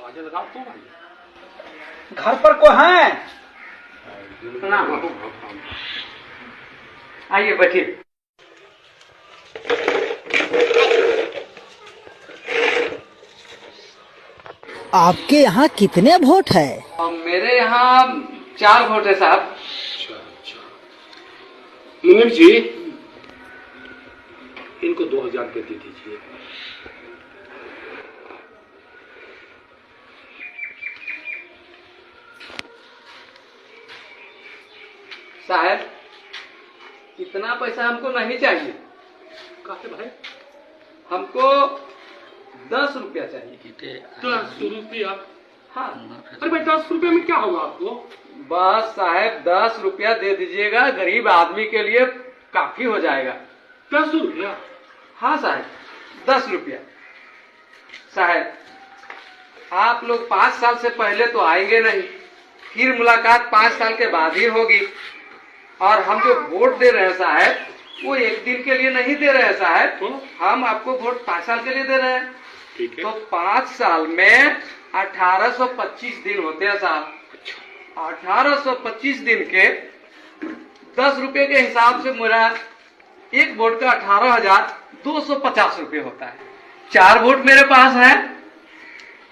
आवाज लगाओ तो भाई। घर पर कोई है? आइए बैठिए। आपके यहाँ कितने वोट है? मेरे यहाँ 4 वोट है साहब। अच्छा। मुनीम जी, इनको 2000 रुपये दे दीजिए। साहब, इतना पैसा हमको नहीं चाहिए। काहे भाई? हमको 10 रुपया चाहिए। 10 रुपया? हाँ। अरे भाई 10 रुपये में क्या होगा आपको? बस साहब 10 रुपया दे दीजिएगा, गरीब आदमी के लिए काफी हो जाएगा। 10 रुपया? हाँ साहब, 10 रुपया। साहब, आप लोग 5 साल से पहले तो आएंगे नहीं, फिर मुलाकात 5 साल के बाद ही होगी। और हम जो वोट दे रहे हैं साहब, वो 1 दिन के लिए नहीं दे रहे हैं साहब, हम आपको वोट 5 साल के लिए दे रहे हैं। ठीक है। तो 5 साल में 1825 दिन होते हैं साहब। 1825 दिन के 10 रुपए के हिसाब से मेरा एक वोट का 18,250 रुपये होता है। 4 वोट मेरे पास है,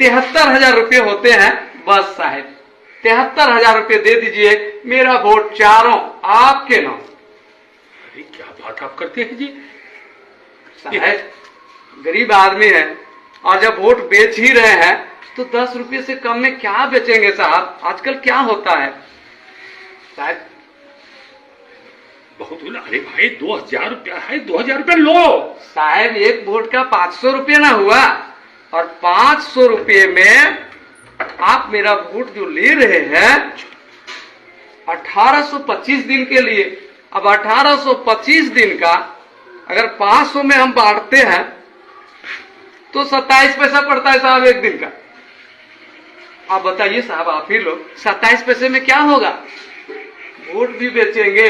73,000 रुपये होते हैं। बस साहब 73,000 रुपये दे दीजिए, मेरा वोट चारों आपके नाम। अरे क्या बात आप करते हैं जी? साहब गरीब आदमी है, और जब वोट बेच ही रहे हैं तो 10 रुपये से कम में क्या बेचेंगे साहब? आजकल क्या होता है साहब? बहुत हुआ। अरे भाई 2000 रुपया है, 2000 रुपया लो। साहब एक वोट का 500 रुपये ना हुआ, और 500 रुपये में आप मेरा वोट जो ले रहे हैं 1825 दिन के लिए। अब 1825 दिन का अगर 500 में हम बांटते हैं तो 27 पैसा पड़ता है साहब एक दिन का। आप बताइए साहब, आप ही लोग 27 पैसे में क्या होगा? वोट भी बेचेंगे,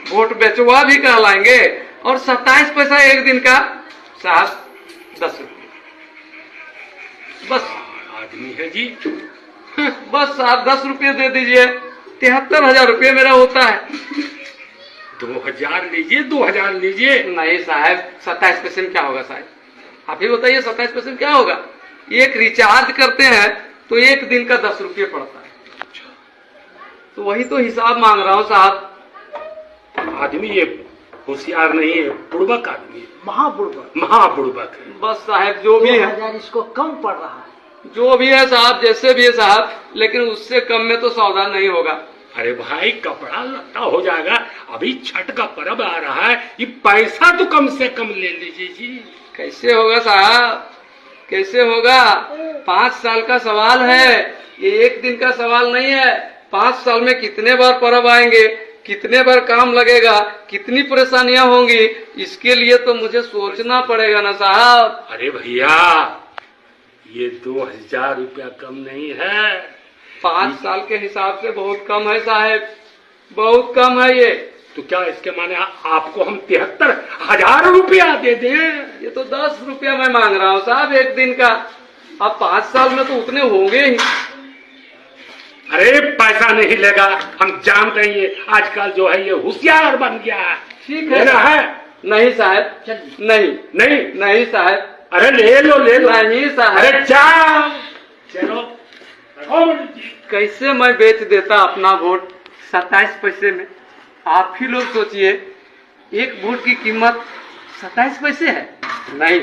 वोट बेचवा भी कहलाएंगे, और 27 पैसा एक दिन का साहब 10 रुपये। बस आदमी है जी। बस आप 10 रुपये दे दीजिए, 73,000 रुपये मेरा होता है। 2000 लीजिए, 2000 लीजिए। नहीं साहब, 27 पैसे में क्या होगा साहब? आप ही बताइए 27 पैसे में क्या होगा? एक रिचार्ज करते हैं तो एक दिन का 10 रुपये पड़ता है। तो वही तो हिसाब मांग रहा हूँ साहब। आदमी ये होशियार नहीं है, बुड़बक आदमी है, महाबुड़बक। महाबुड़बक है। बस साहब जो भी है, 2000 इसको कम पड़ रहा है। जो भी है साहब, जैसे भी है साहब, लेकिन उससे कम में तो सौदा नहीं होगा। अरे भाई कपड़ा लत्ता हो जाएगा, अभी छठ का पर्व आ रहा है, ये पैसा तो कम से कम ले लीजिए जी। कैसे होगा साहब, कैसे होगा? 5 साल का सवाल है, ये एक दिन का सवाल नहीं है। 5 साल में कितने बार पर्व आएंगे, कितने बार काम लगेगा, कितनी परेशानियां होंगी, इसके लिए तो मुझे सोचना पड़ेगा ना साहब। अरे भैया ये 2000 रुपया कम नहीं है। 5 साल के हिसाब से बहुत कम है साहब, बहुत कम है ये। तो क्या इसके माने आपको हम 73,000 रुपया दे दें? ये तो 10 रुपया मैं मांग रहा हूँ साहब एक दिन का। अब 5 साल में तो उतने होंगे ही। अरे पैसा नहीं लेगा, हम जानते हैं ये आजकल जो है ये होशियार बन गया है। ठीक है लेना है? नहीं साहब, नहीं नहीं नहीं साहब, अरे ले लो ले लो। नहीं साहब। अरे जाओ चलो। कैसे मैं बेच देता अपना वोट 27 पैसे में? आप ही लोग सोचिए, एक वोट की कीमत 27 पैसे है। नहीं,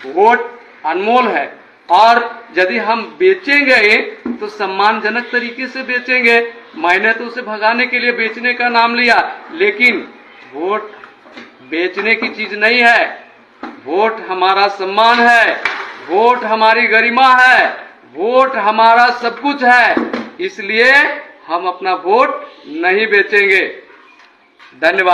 वोट अनमोल है, और यदि हम बेचेंगे तो सम्मानजनक तरीके से बेचेंगे। मैंने तो उसे भगाने के लिए बेचने का नाम लिया, लेकिन वोट बेचने की चीज नहीं है। वोट हमारा सम्मान है, वोट हमारी गरिमा है, वोट हमारा सब कुछ है। इसलिए हम अपना वोट नहीं बेचेंगे। धन्यवाद।